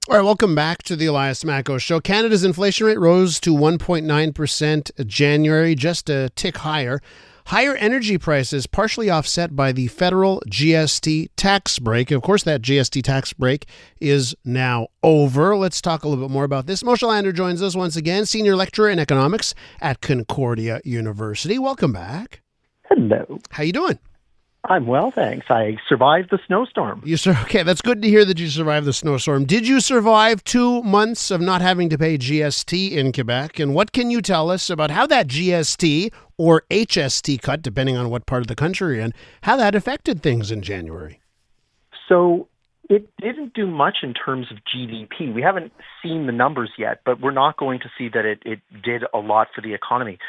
All right, welcome back to the Elias Macko Show. Canada's inflation rate rose to 1.9% January, just a tick higher. Higher energy prices partially offset by the federal GST tax break. Of course, that GST tax break is now over. Let's talk a little bit more about this. Moshe Lander joins us once again, senior lecturer in economics at Concordia University. Welcome back. Hello. How you doing? I'm well, thanks. I survived the snowstorm. Okay, that's good to hear that you survived the snowstorm. Did you survive 2 months of not having to pay GST in Quebec? And what can you tell us about how that GST or HST cut, depending on what part of the country you're in, how that affected things in January? So it didn't do much in terms of GDP. We haven't seen the numbers yet, but we're not going to see that it did a lot for the economy.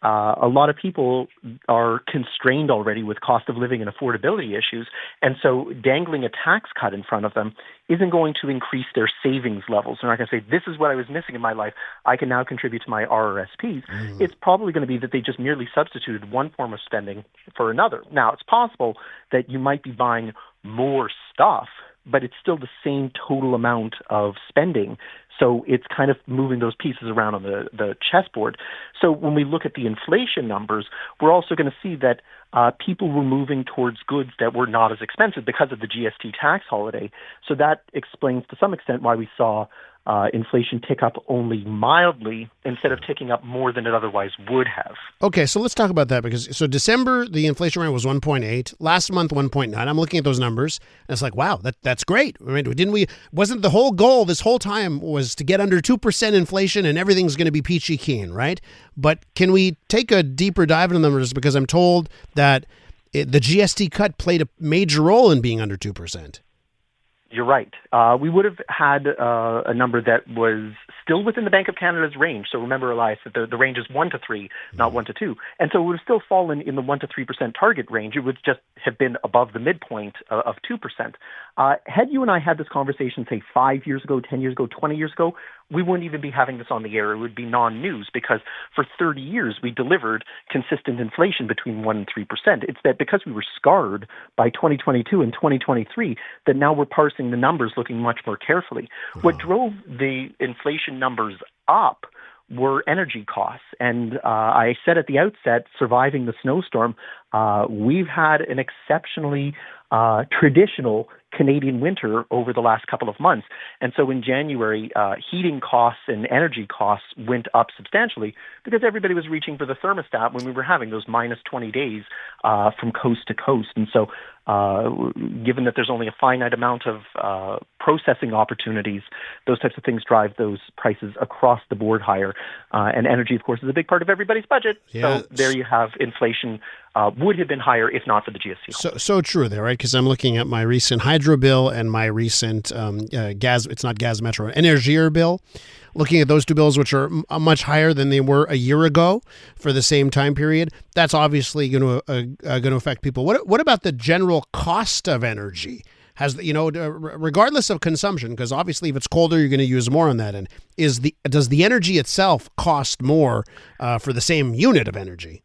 A lot of people are constrained already with cost of living and affordability issues, and so dangling a tax cut in front of them isn't going to increase their savings levels. They're not going to say, this is what I was missing in my life. I can now contribute to my RRSPs. It's probably going to be that they just merely substituted one form of spending for another. Now, it's possible that you might be buying more stuff, but it's still the same total amount of spending. So it's kind of moving those pieces around on the chessboard. So when we look at the inflation numbers, we're also going to see that people were moving towards goods that were not as expensive because of the GST tax holiday. So that explains to some extent why we saw inflation tick up only mildly instead of ticking up more than it otherwise would have. Okay, so let's talk about that because December, the inflation rate was 1.8. Last month, 1.9. I'm looking at those numbers, and it's like, wow, that's great. I mean, wasn't the whole goal this whole time was to get under 2% inflation and everything's going to be peachy keen, right? But can we take a deeper dive into the numbers because I'm told that the GST cut played a major role in being under 2%. You're right. We would have had a number that was still within the Bank of Canada's range. So remember, Elias, that the range is 1 to 3, not 1 to 2. And so it would have still fallen in the 1 to 3% target range. It would just have been above the midpoint of 2%. Had you and I had this conversation, say, 5 years ago, 10 years ago, 20 years ago, we wouldn't even be having this on the air. It would be non-news because for 30 years we delivered consistent inflation between 1% and 3%. It's that because we were scarred by 2022 and 2023 that now we're parsing the numbers looking much more carefully. What drove the inflation numbers up were energy costs. And I said at the outset, surviving the snowstorm, we've had an exceptionally traditional Canadian winter over the last couple of months. And so in January, heating costs and energy costs went up substantially because everybody was reaching for the thermostat when we were having those minus 20 days from coast to coast. And so given that there's only a finite amount of processing opportunities, those types of things drive those prices across the board higher. And energy, of course, is a big part of everybody's budget. Yeah. So there you have inflation would have been higher if not for the GST. So true there, right? Because I'm looking at my recent hydro bill and my recent gas, it's not Gas Metro, Energier bill. Looking at those two bills, which are much higher than they were a year ago for the same time period, that's obviously going to affect people. What about the general cost of energy? Regardless of consumption, because obviously if it's colder, you're going to use more on that end. Does the energy itself cost more for the same unit of energy?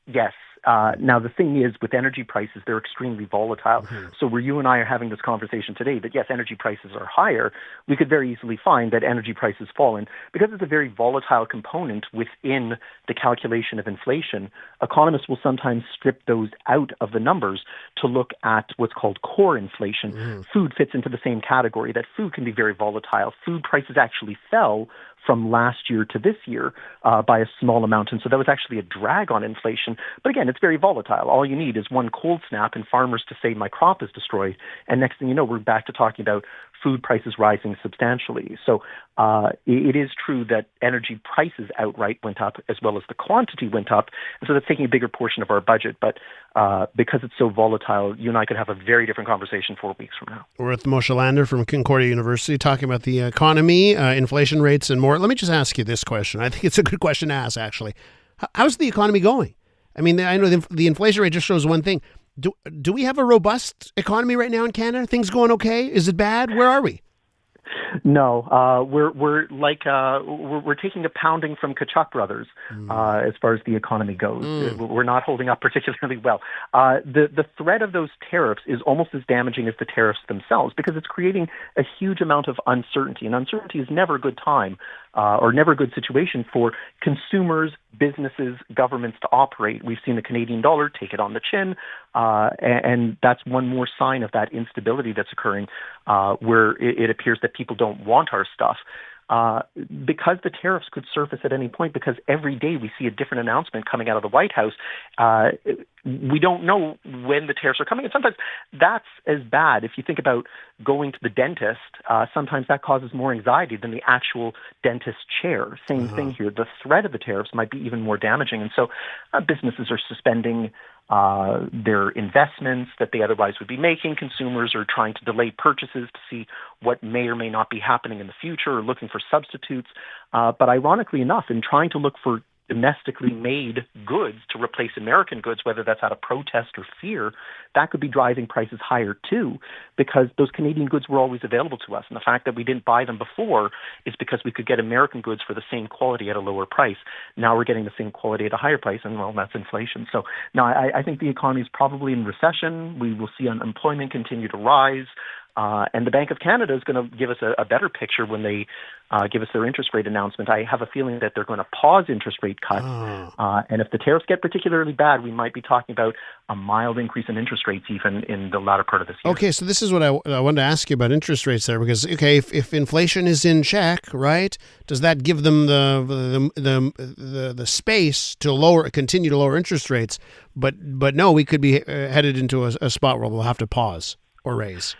Yes. Now, the thing is, with energy prices, they're extremely volatile. So where you and I are having this conversation today, that yes, energy prices are higher, we could very easily find that energy prices fall. And because it's a very volatile component within the calculation of inflation, economists will sometimes strip those out of the numbers to look at what's called core inflation. Food fits into the same category, that food can be very volatile. Food prices actually fell from last year to this year by a small amount. And so that was actually a drag on inflation. But again, it's very volatile. All you need is one cold snap and farmers to say my crop is destroyed. And next thing you know, we're back to talking about food prices rising substantially. So it is true that energy prices outright went up as well as the quantity went up. And so that's taking a bigger portion of our budget. But because it's so volatile, you and I could have a very different conversation 4 weeks from now. We're with Moshe Lander from Concordia University talking about the economy, inflation rates, and more. Let me just ask you this question. I think it's a good question to ask, actually. How's the economy going? I mean, I know the inflation rate just shows one thing. Do we have a robust economy right now in Canada? Things going okay? Is it bad? Where are we? No, we're taking a pounding from Kachuk Brothers as far as the economy goes. We're not holding up particularly well. The threat of those tariffs is almost as damaging as the tariffs themselves because it's creating a huge amount of uncertainty, and uncertainty is never a good time or never a good situation for consumers, businesses, governments to operate. We've seen the Canadian dollar take it on the chin, and that's one more sign of that instability that's occurring where it appears that people don't want our stuff. Because the tariffs could surface at any point, because every day we see a different announcement coming out of the White House, we don't know when the tariffs are coming. And sometimes that's as bad. If you think about going to the dentist, sometimes that causes more anxiety than the actual dentist chair. Same thing here. The threat of the tariffs might be even more damaging. And so businesses are suspending their investments that they otherwise would be making. Consumers are trying to delay purchases to see what may or may not be happening in the future or looking for substitutes. But ironically enough, in trying to look for domestically made goods to replace American goods, whether that's out of protest or fear, that could be driving prices higher too, because those Canadian goods were always available to us. And the fact that we didn't buy them before is because we could get American goods for the same quality at a lower price. Now we're getting the same quality at a higher price, and well, that's inflation. So now I think the economy is probably in recession. We will see unemployment continue to rise. And the Bank of Canada is going to give us a better picture when they give us their interest rate announcement. I have a feeling that they're going to pause interest rate cuts. And if the tariffs get particularly bad, we might be talking about a mild increase in interest rates even in the latter part of this year. Okay, so this is what I wanted to ask you about interest rates there, because, okay, if inflation is in check, right, does that give them the space to continue to lower interest rates? But no, we could be headed into a spot where we'll have to pause or raise.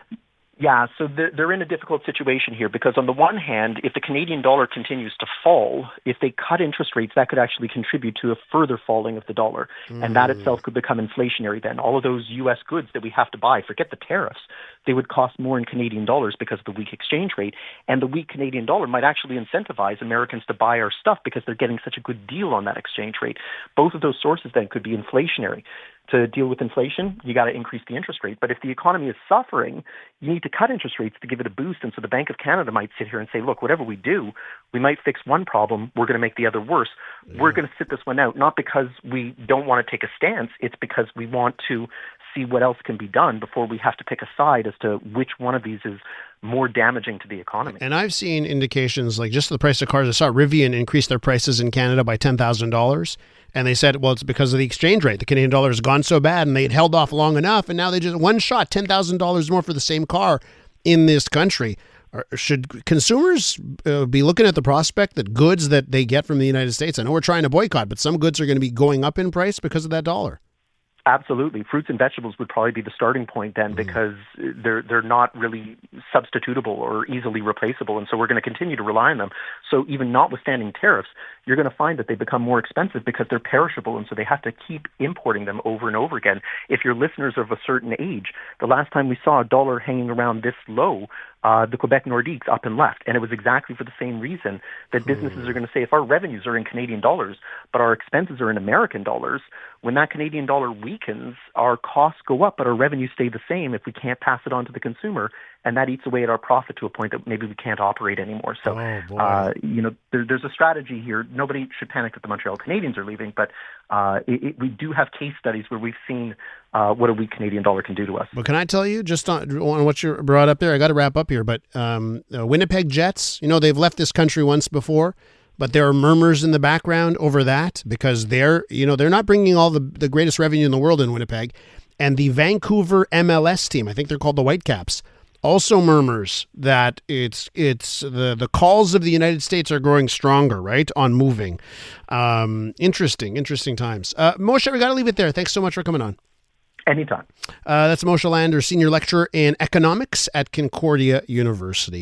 Yeah, so they're in a difficult situation here because on the one hand, if the Canadian dollar continues to fall, if they cut interest rates, that could actually contribute to a further falling of the dollar. And that itself could become inflationary then. All of those U.S. goods that we have to buy, forget the tariffs, they would cost more in Canadian dollars because of the weak exchange rate. And the weak Canadian dollar might actually incentivize Americans to buy our stuff because they're getting such a good deal on that exchange rate. Both of those sources then could be inflationary. To deal with inflation, you got to increase the interest rate. But if the economy is suffering, you need to cut interest rates to give it a boost. And so the Bank of Canada might sit here and say, look, whatever we do, we might fix one problem, we're going to make the other worse. Yeah. We're going to sit this one out, not because we don't want to take a stance, it's because we want to see what else can be done before we have to pick a side as to which one of these is more damaging to the economy. And I've seen indications like just the price of cars. I saw Rivian increase their prices in Canada by $10,000. And they said, well, it's because of the exchange rate. The Canadian dollar has gone so bad and they had held off long enough. And now they just one shot $10,000 more for the same car in this country. Should consumers be looking at the prospect that goods that they get from the United States, I know we're trying to boycott, but some goods are going to be going up in price because of that dollar? Absolutely. Fruits and vegetables would probably be the starting point then because they're not really substitutable or easily replaceable. And so we're going to continue to rely on them. So even notwithstanding tariffs, you're going to find that they become more expensive because they're perishable. And so they have to keep importing them over and over again. If your listeners are of a certain age, the last time we saw a dollar hanging around this low, the Quebec Nordiques up and left. And it was exactly for the same reason that businesses are going to say, if our revenues are in Canadian dollars, but our expenses are in American dollars, when that Canadian dollar weakens, our costs go up, but our revenues stay the same if we can't pass it on to the consumer. And that eats away at our profit to a point that maybe we can't operate anymore. So, there's a strategy here. Nobody should panic that the Montreal Canadiens are leaving, but we do have case studies where we've seen what a weak Canadian dollar can do to us. But can I tell you, just on what you brought up there, I got to wrap up here, but Winnipeg Jets, they've left this country once before, but there are murmurs in the background over that because they're not bringing all the greatest revenue in the world in Winnipeg. And the Vancouver MLS team, I think they're called the Whitecaps, also murmurs that it's the calls of the United States are growing stronger, right, on moving. Interesting times. Moshe, we got to leave it there. Thanks so much for coming on. Anytime. That's Moshe Lander, Senior Lecturer in Economics at Concordia University.